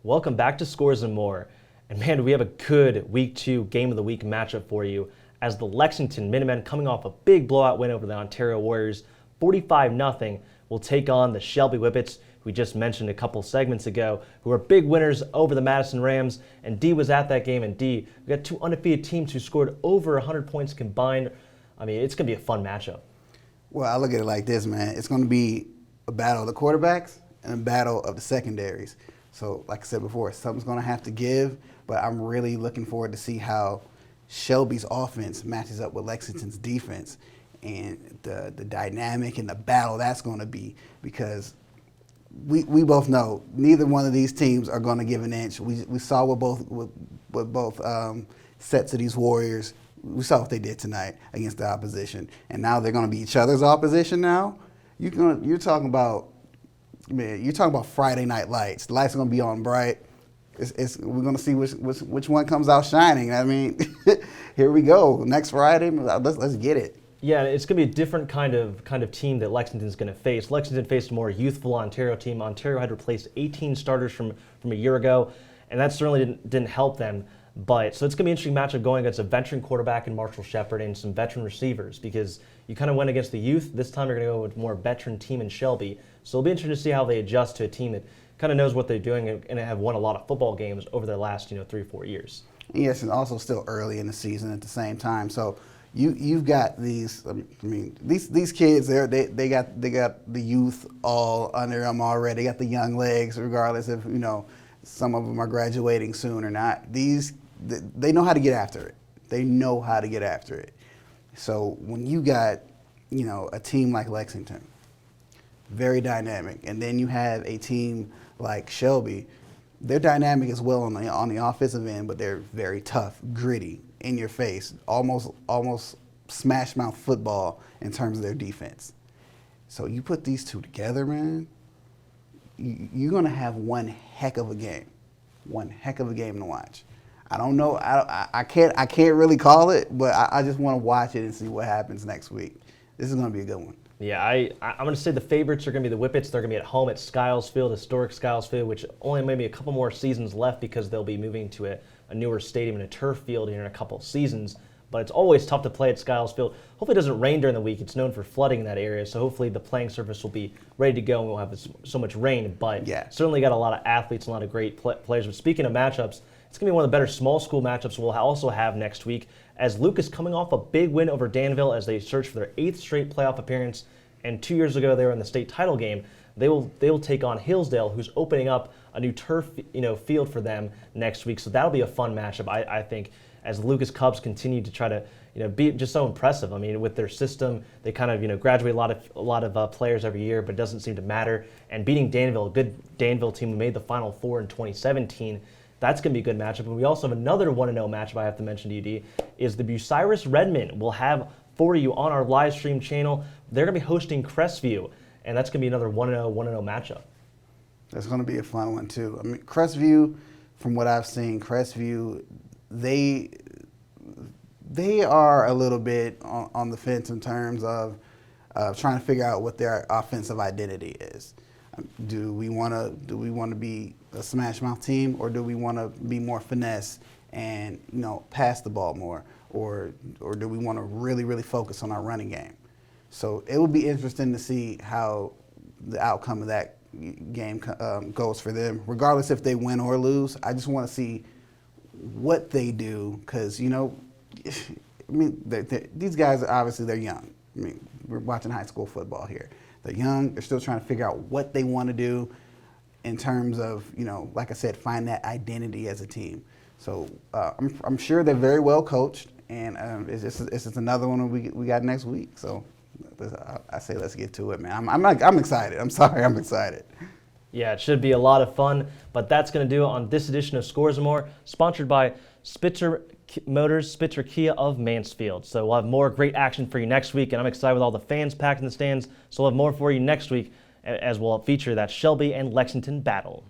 Welcome back to Scores and More. And man, we have a good Week 2 Game of the Week matchup for you as the Lexington Minutemen, coming off a big blowout win over the Ontario Warriors, 45-0, will take on the Shelby Whippets, who we just mentioned a couple segments ago, who are big winners over the Madison Rams. And Dee was at that game, and Dee, we got two undefeated teams who scored over 100 points combined. I mean, it's going to be a fun matchup. Well, I look at it like this, man. It's going to be a battle of the quarterbacks and a battle of the secondaries. So, like I said before, something's going to have to give, but I'm really looking forward to see how Shelby's offense matches up with Lexington's defense and the dynamic and the battle that's going to be, because we both know neither one of these teams are going to give an inch. We saw what both sets of these Warriors, we saw what they did tonight against the opposition, and now they're going to be each other's opposition now. You're talking about, man, you're talking about Friday Night Lights. The lights are going to be on bright. We're going to see which one comes out shining. I mean, here we go. Next Friday, let's get it. Yeah, it's going to be a different kind of team that Lexington's going to face. Lexington faced a more youthful Ontario team. Ontario had replaced 18 starters from a year ago, and that certainly didn't help them. But so it's going to be an interesting matchup going against a veteran quarterback in Marshall Shepard and some veteran receivers, because you kind of went against the youth. This time you're going to go with a more veteran team in Shelby. So it'll be interesting to see how they adjust to a team that kind of knows what they're doing and have won a lot of football games over their last 3 or 4 years. Yes, and also still early in the season at the same time. So you've got these. I mean, these kids. They got the youth all under them already. They got the young legs, regardless if some of them are graduating soon or not. They know how to get after it. They know how to get after it. So when you got a team like Lexington, very dynamic, and then you have a team like Shelby, they're dynamic as well on the offensive end, but they're very tough, gritty, in your face, almost smash mouth football in terms of their defense. So you put these two together, man, you're gonna have one heck of a game to watch. I don't know. I can't really call it, but I just want to watch it and see what happens next week. This is going to be a good one. Yeah, I'm going to say the favorites are going to be the Whippets. They're going to be at home at Skiles Field, historic Skiles Field, which only maybe a couple more seasons left because they'll be moving to a newer stadium and a turf field here in a couple of seasons. But it's always tough to play at Skiles Field. Hopefully it doesn't rain during the week. It's known for flooding in that area, so hopefully the playing surface will be ready to go and we won't have so much rain. But certainly got a lot of athletes and a lot of great players. But speaking of matchups, it's going to be one of the better small school matchups we'll also have next week, as Lucas coming off a big win over Danville as they search for their 8th straight playoff appearance. And 2 years ago, they were in the state title game. They will take on Hillsdale, who's opening up a new turf field for them next week. So that'll be a fun matchup, I think, as the Lucas Cubs continue to try to be just so impressive. I mean, with their system, they kind of graduate a lot of players every year, but it doesn't seem to matter. And beating Danville, a good Danville team who made the Final Four in 2017. That's going to be a good matchup. And we also have another 1-0 matchup I have to mention to you, Dee, is the Bucyrus Redmond. We'll have for you on our live stream channel. They're going to be hosting Crestview, and that's going to be another 1-0 matchup. That's going to be a fun one, too. I mean, Crestview, from what I've seen, Crestview, they are a little bit on the fence in terms of trying to figure out what their offensive identity is. Do we want to be a smash mouth team, or do we want to be more finesse and pass the ball more, or do we want to really focus on our running game? So it will be interesting to see how the outcome of that game goes for them, regardless if they win or lose. I just want to see what they do, because I mean, these guys obviously they're young. I mean, we're watching high school football here. They're young. They're still trying to figure out what they want to do in terms of, like I said, find that identity as a team. So I'm sure they're very well coached, and it's just another one we got next week. So I say let's get to it, man. I'm excited. I'm sorry, I'm excited. Yeah, it should be a lot of fun, but that's going to do it on this edition of Scores and More, sponsored by Spitzer Motors, Spitzer Kia of Mansfield. So we'll have more great action for you next week, and I'm excited with all the fans packed in the stands. So we'll have more for you next week as we'll feature that Shelby and Lexington battle.